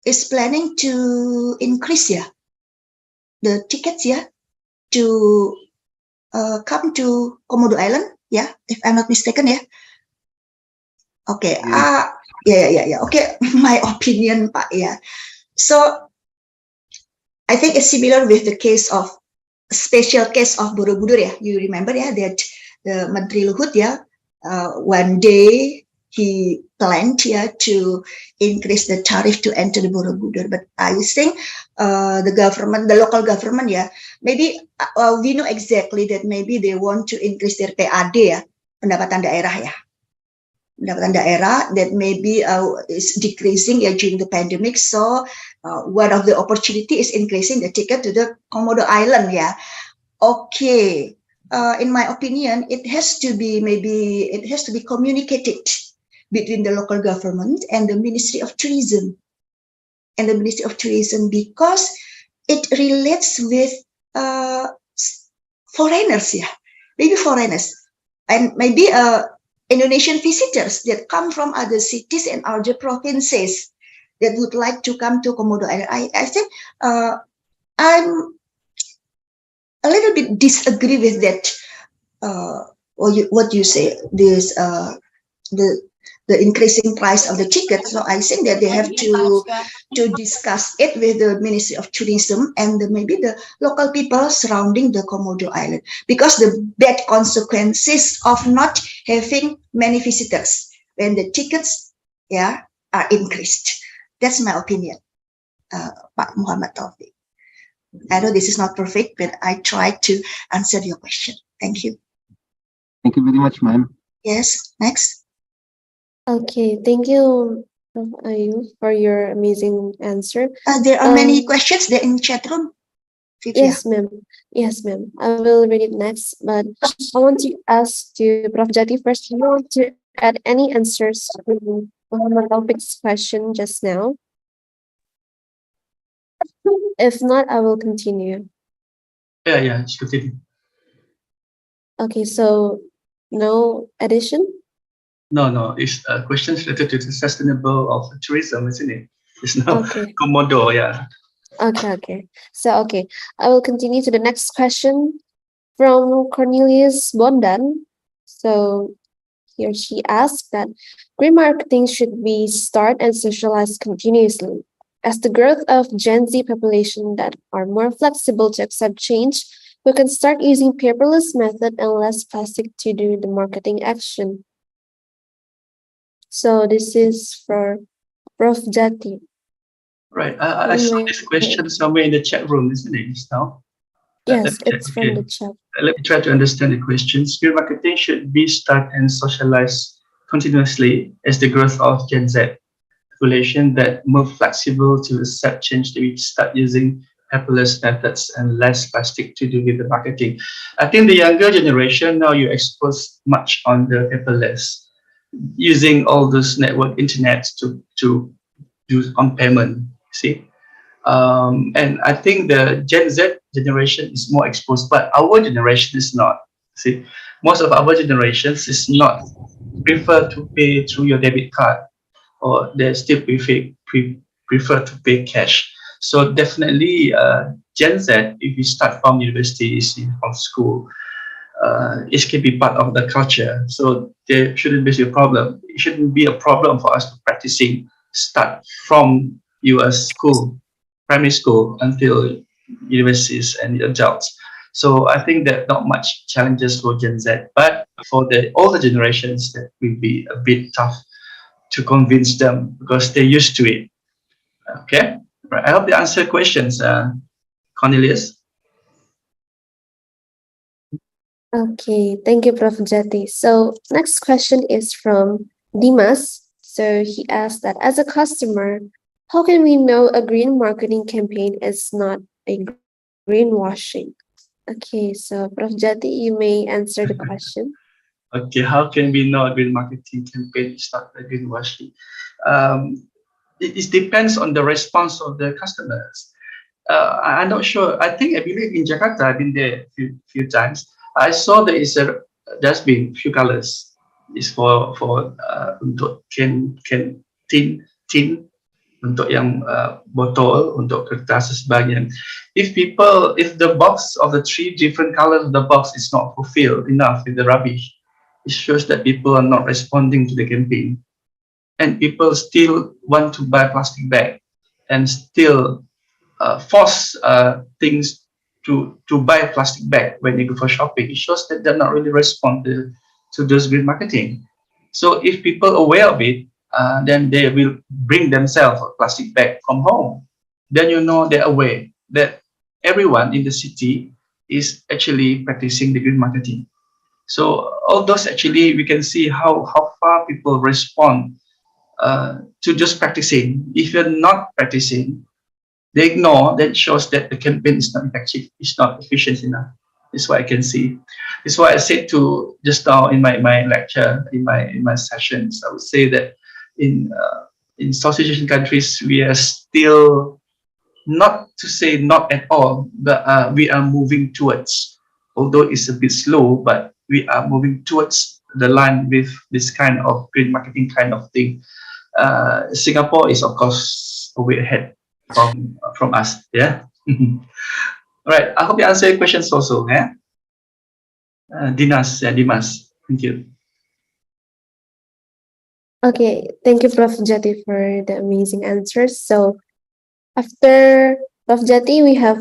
is planning to increase the tickets to come to Komodo Island, if I'm not mistaken, Okay. Okay. My opinion, Pak, So I think it's similar with the case of special case of Borobudur, You remember, that the Menteri Luhut, one day he planned, to increase the tariff to enter the Borobudur. But I think the local government, maybe we know exactly that maybe they want to increase their PAD, pendapatan daerah, pendapatan daerah, that maybe is decreasing during the pandemic. So one of the opportunity is increasing the ticket to the Komodo Island. Okay. In my opinion, it has to be communicated between the local government and the Ministry of Tourism. Because it relates with foreigners, maybe foreigners, and maybe Indonesian visitors that come from other cities and other provinces that would like to come to Komodo Island. I think I'm a little bit disagree with that. What you say, this the increasing price of the ticket. So I think that they have to discuss it with the Ministry of Tourism and maybe the local people surrounding the Komodo Island, because the bad consequences of not having many visitors when the tickets are increased. That's my opinion, Pak Muhammad Taufik. I know this is not perfect, but I tried to answer your question. Thank you. Thank you very much, ma'am. Yes, next. Okay, thank you, Ayu, for your amazing answer. There are many questions there in chat room. Yes, ma'am. Yes, ma'am. I will read it next, but I want to ask to Prof. Jati first. Do you want to add any answers to Muhammad Taufik's question just now? If not, I will continue. Yeah, just continue. Okay, so no addition? No, it's questions related to the sustainable of tourism, isn't it? It's not Okay. Komodo, Okay. So, I will continue to the next question from Cornelius Bondan. So, he or she asked that green marketing should be start and socialized continuously. As the growth of Gen Z population that are more flexible to accept change, we can start using paperless method and less plastic to do the marketing action. So this is for Prof. Jati. Right. I saw this question somewhere in the chat room, isn't it, just now? Let Yes, me check it's from the again. chat. Let me try to understand the question. Skill marketing should be start and socialized continuously as the growth of Gen Z population that more flexible to accept change. We start using paperless methods and less plastic to do with the marketing. I think the younger generation now you expose much on the paperless, using all those network internets to do on payment. See, and I think the Gen Z generation is more exposed, but our generation is not. See, most of our generations is not prefer to pay through your debit card, or they still prefer to pay cash. So definitely, Gen Z, if you start from universities, from school, it can be part of the culture. So there shouldn't be a problem. It shouldn't be a problem for us to practicing start from your school, primary school until universities and adults. So I think that not much challenges for Gen Z, but for the older generations, that will be a bit tough to convince them because they're used to it. Okay, right. I hope they answer questions, Cornelius. Okay, thank you, Prof. Jati. So next question is from Dimas. So he asked that as a customer, how can we know a green marketing campaign is not a greenwashing? Okay, so Prof. Jati, you may answer the question. Okay, how can we know a green marketing campaign is not a greenwashing? It depends on the response of the customers. I'm not sure. I believe in Jakarta, I've been there a few times. I saw there's been few colors. It's for untuk tin untuk yang botol, untuk kertas dan sebagainya. If the box of the three different colors of the box is not fulfilled enough with the rubbish, it shows that people are not responding to the campaign, and people still want to buy plastic bag and still force things to buy plastic bag when they go for shopping. It shows that they're not really respond to those green marketing. So if people are aware of it, then they will bring themselves a plastic bag from home. Then you know they're aware that everyone in the city is actually practicing the green marketing. So all those actually we can see how far people respond to just practicing. If you're not practicing, they ignore. That shows that the campaign is not effective, it's not efficient enough. That's what I can see. That's why I said to just now in my lecture, in my sessions, I would say that in Southeast Asian countries we are still, not to say not at all, but we are moving towards, although it's a bit slow, but we are moving towards the line with this kind of green marketing kind of thing. Singapore is of course way ahead from us. Yeah. All right. I hope you answer your questions also. Yeah. Dimas. Thank you. Okay, thank you, Prof. Jati, for the amazing answers. So after Prof. Jati, we have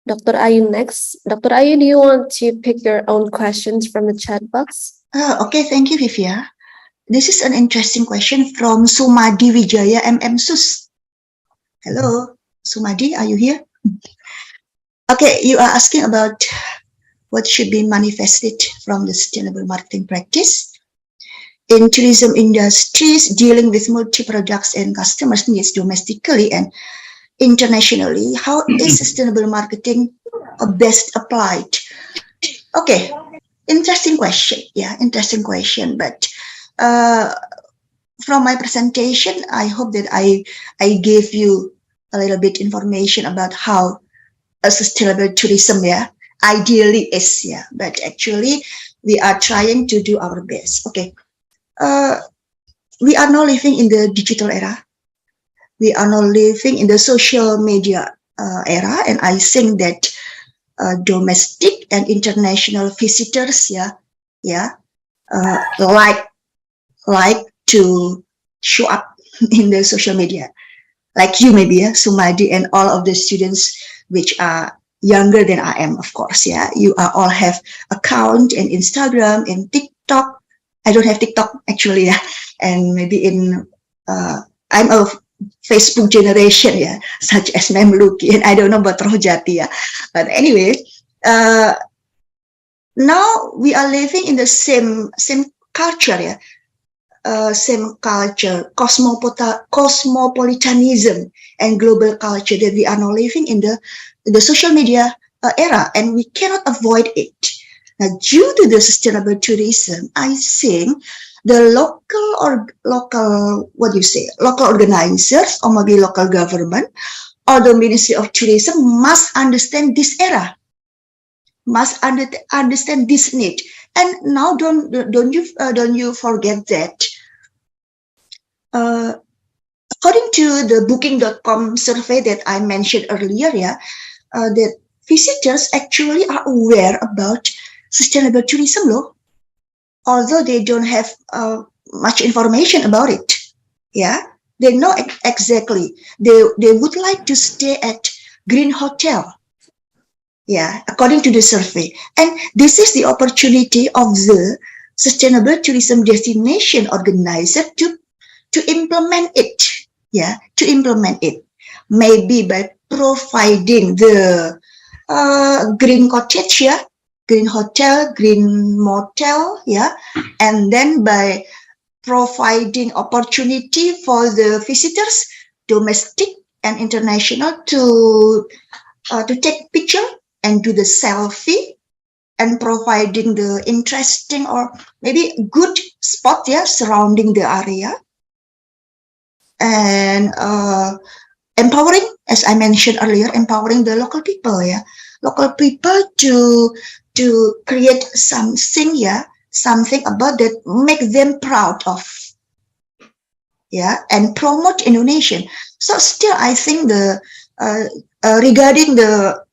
Dr. Ayu next. Dr. Ayu, do you want to pick your own questions from the chat box? Okay, thank you, Vivia. This is an interesting question from Sumadi Wijaya Sus. Hello, Sumadi, are you here? Okay, you are asking about what should be manifested from the sustainable marketing practice in tourism industries dealing with multi-products and customers' needs domestically and internationally. How is sustainable marketing best applied? Okay, interesting question. Yeah, interesting question. But from my presentation, I hope that I gave you a little bit information about how a sustainable tourism, ideally is, but actually we are trying to do our best. Okay, we are now living in the digital era. We are now living in the social media era, and I think that domestic and international visitors, like to show up in the social media, like you maybe, Sumadi, and all of the students which are younger than I am, of course. You are all have account in Instagram, in TikTok. I don't have TikTok actually, and maybe in I'm a Facebook generation, such as Memluki, and I don't know about Rohjati, but anyway, now we are living in the same culture, same culture, cosmopolitanism and global culture that we are now living in the social media era, and we cannot avoid it. Now, due to the sustainable tourism, I think the local organizers, or maybe local government or the Ministry of Tourism must understand this era, must understand this need. And now don't you forget that according to the booking.com survey that I mentioned earlier, that visitors actually are aware about sustainable tourism law, although they don't have much information about it. They know exactly. They would like to stay at green hotel, according to the survey. And this is the opportunity of the sustainable tourism destination organizer to implement it, to implement it, maybe by providing the green cottage, green hotel, green motel, and then by providing opportunity for the visitors, domestic and international, to take picture and do the selfie, and providing the interesting or maybe good spot surrounding the area, and empowering, as I mentioned earlier, empowering the local people, local people to create something, something about that, make them proud of, and promote Indonesian. So still, I think the regarding the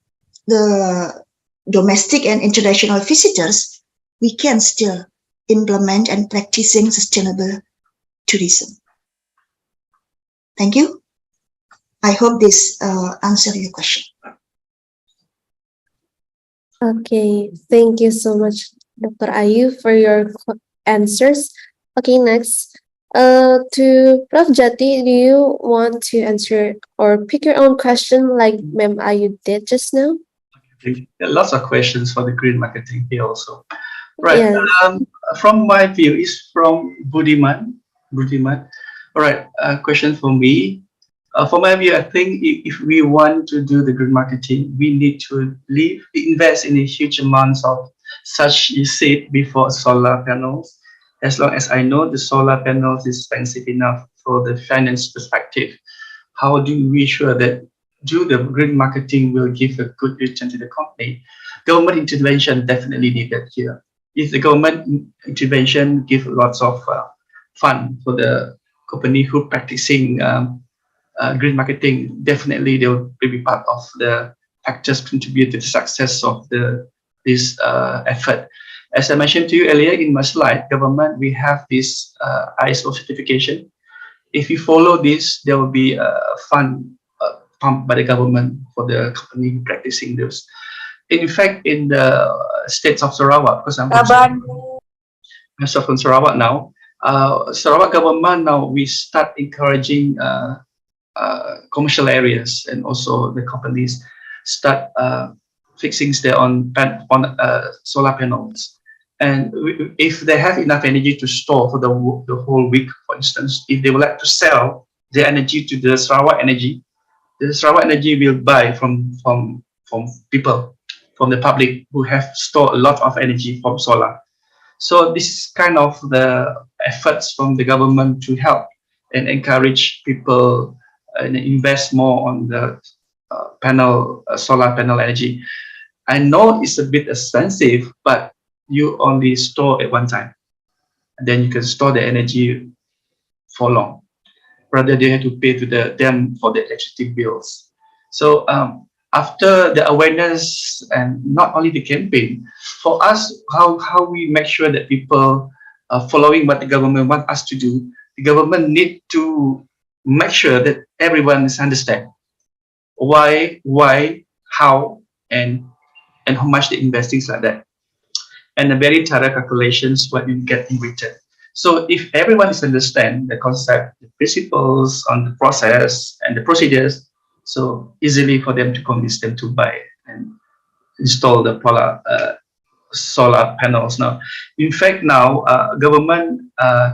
domestic and international visitors, we can still implement and practicing sustainable tourism. Thank you. I hope this answers your question. Okay, thank you so much, Dr. Ayu, for your answers. Okay, next, to Prof. Jati, do you want to answer or pick your own question like Ma'am Ayu did just now? There are lots of questions for the green marketing here also. Right. Yes. From my view, is from Budiman. All right. Question for me. For my view, I think if we want to do the green marketing, we need to invest in a huge amounts of, such you said before, solar panels. As long as I know the solar panels is expensive enough for the finance perspective, how do we sure that do the green marketing will give a good return to the company? Government intervention definitely needed here. If the government intervention give lots of fund for the company who practicing green marketing, definitely they will be part of the factors contribute to the success of this effort. As I mentioned to you earlier in my slide, government, we have this ISO certification. If you follow this, there will be a fund pumped by the government for the company practicing this. In fact, in the states of Sarawak, because I'm from Sarawak now, Sarawak government now we start encouraging commercial areas, and also the companies start fixing their own solar panels. And if they have enough energy to store for the whole week, for instance, if they would like to sell the energy to the Sarawak Energy will buy from people, from the public who have stored a lot of energy from solar. So this is kind of the efforts from the government to help and encourage people and invest more on the solar panel energy. I know it's a bit expensive, but you only store at one time, and then you can store the energy for long. Rather, they have to pay to them for the electricity bills. So after the awareness and not only the campaign, for us, how we make sure that people are following what the government want us to do, the government need to make sure that everyone is understand why, how, and how much they invest, things like that. And a very thorough calculations what you get in return. So if everyone is understand the concept, the principles on the process and the procedures, so easily for them to convince them to buy and install the solar panels now. In fact, now government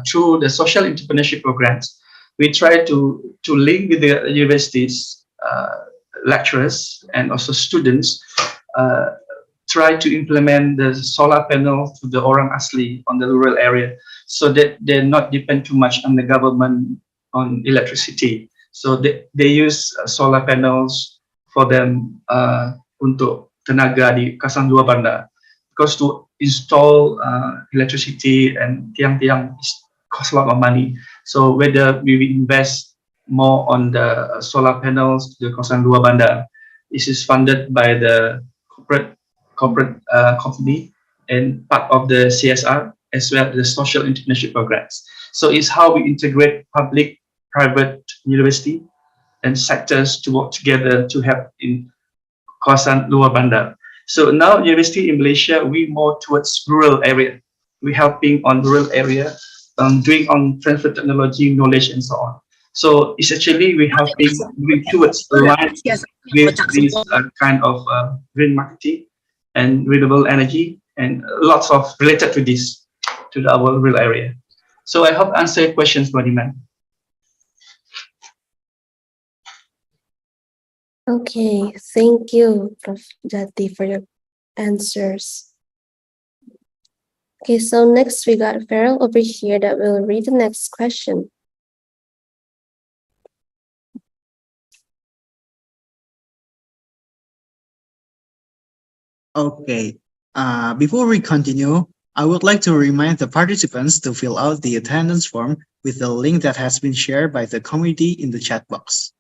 through the social entrepreneurship programs, we try to link with the universities, lecturers, and also students. Try to implement the solar panel to the orang asli on the rural area, so that they not depend too much on the government on electricity. So they use solar panels for them untuk tenaga di Kasang Dua Banda, because to install electricity and tiang-tiang cost a lot of money. So whether we will invest more on the solar panels to the Kasang Dua Banda, this is funded by the corporate company and part of the CSR as well as the social entrepreneurship programs. So it's how we integrate public, private, university, and sectors to work together to help in kawasan luar bandar. So now university in Malaysia, we more towards rural area. We're helping on rural area, doing on transfer technology, knowledge, and so on. So essentially, we helping moving towards the line with this kind of green marketing and renewable energy, and lots of related to this, to our rural area. So I hope answer your questions, Bodiman. Okay, thank you, Prof. Jati, for your answers. Okay, so next we got Farrell over here that will read the next question. Okay. Before we continue, I would like to remind the participants to fill out the attendance form with the link that has been shared by the committee in the chat box.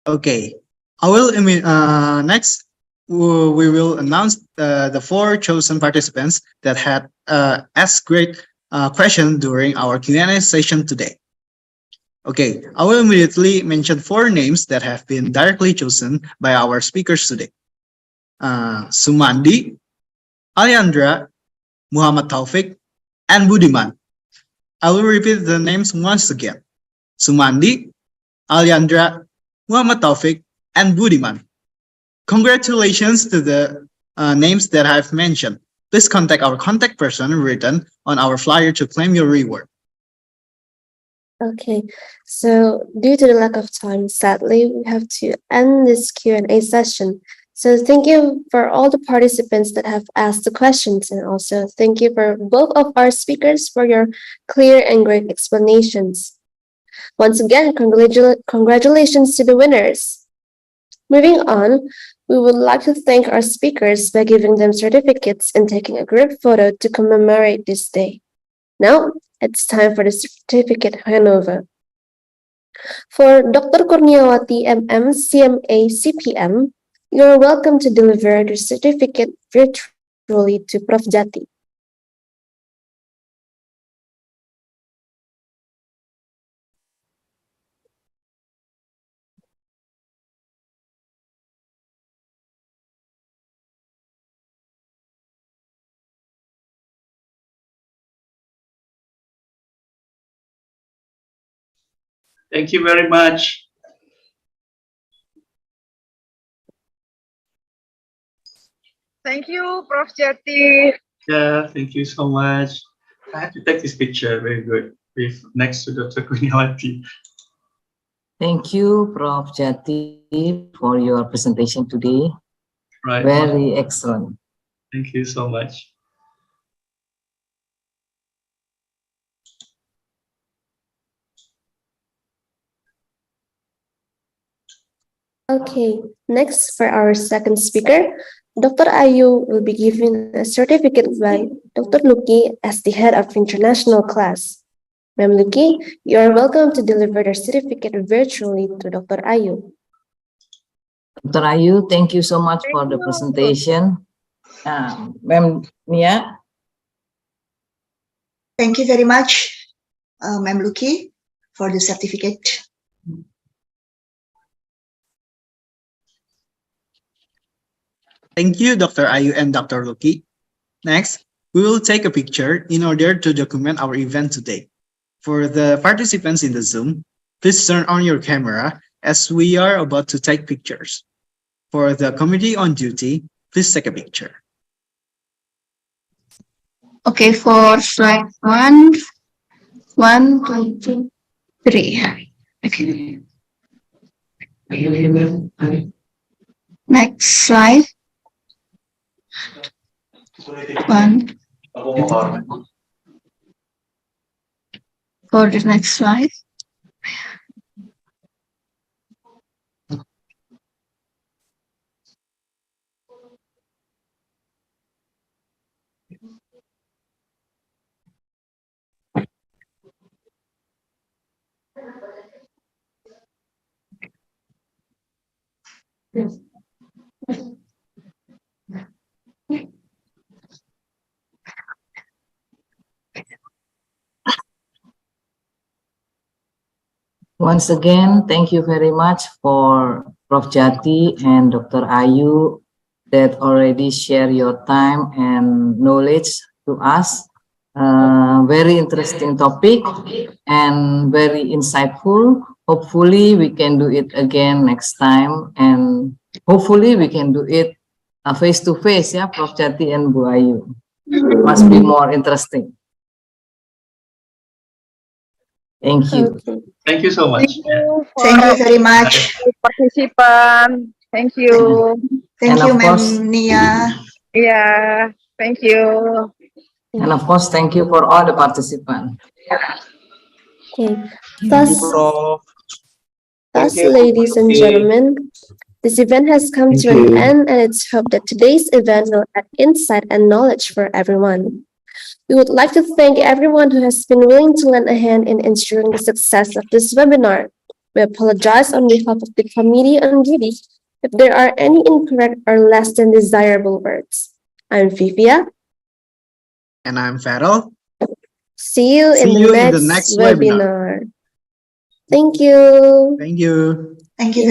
Okay, next we will announce the 4 chosen participants that had asked great questions during our Q&A session today. Okay, I will immediately mention 4 names that have been directly chosen by our speakers today. Sumandi, Aliandra, Muhammad Taufik, and Budiman. I will repeat the names once again. Sumandi, Aliandra, Muhammad Taufik, and Budiman. Congratulations to the names that I've mentioned. Please contact our contact person written on our flyer to claim your reward. Okay, so due to the lack of time, sadly, we have to end this Q&A session. So thank you for all the participants that have asked the questions, and also thank you for both of our speakers for your clear and great explanations. Once again, congratulations to the winners. Moving on, we would like to thank our speakers by giving them certificates and taking a group photo to commemorate this day. Now, it's time for the certificate handover. For Dr. Kurniawati MM, CMA, CPM, you are welcome to deliver the certificate virtually to Prof. Jati. Thank you very much. Thank you, Prof. Jati. Yeah, thank you so much. I have to take this picture, very good, with next to Dr. Kurniawati. Thank you, Prof. Jati, for your presentation today. Right. Very excellent. Thank you so much. Okay, next for our second speaker, Dr. Ayu will be given a certificate by Dr. Luki as the head of international class. Ma'am Luki, you are welcome to deliver the certificate virtually to Dr. Ayu. Dr. Ayu, thank you so much for the Thank you. presentation. Ma'am Nia, Thank you very much, Ma'am Luki, for the certificate. Thank you, Dr. Ayu and Dr. Luki. Next, we will take a picture in order to document our event today. For the participants in the Zoom, please turn on your camera as we are about to take pictures. For the committee on duty, please take a picture. Okay, for slide 1, 2, 3. Okay. Next slide. 1. For the next slide. once again, thank you very much for Prof. Jati and Dr. Ayu that already share your time and knowledge to us. Very interesting topic and very insightful. Hopefully we can do it again next time, and hopefully we can do it face to face, yeah, Prof. Jati and Bu Ayu. Must be more interesting. Thank you. Okay. Thank you so much. Thank you for Thank you very much. participant. Thank you. Thank And you, of course- Ma'am Nia. Yeah, thank you. And of course, thank you for all the participants. Okay. Thank you, Thus, Prof. thus, ladies and gentlemen, this event has come to an end, and it's hoped that today's event will add insight and knowledge for everyone. We would like to thank everyone who has been willing to lend a hand in ensuring the success of this webinar. We apologize on behalf of the Committee on Duty if there are any incorrect or less than desirable words. I'm Fifia. And I'm Farrell. See you in the next webinar. Thank you. Thank you. Thank you.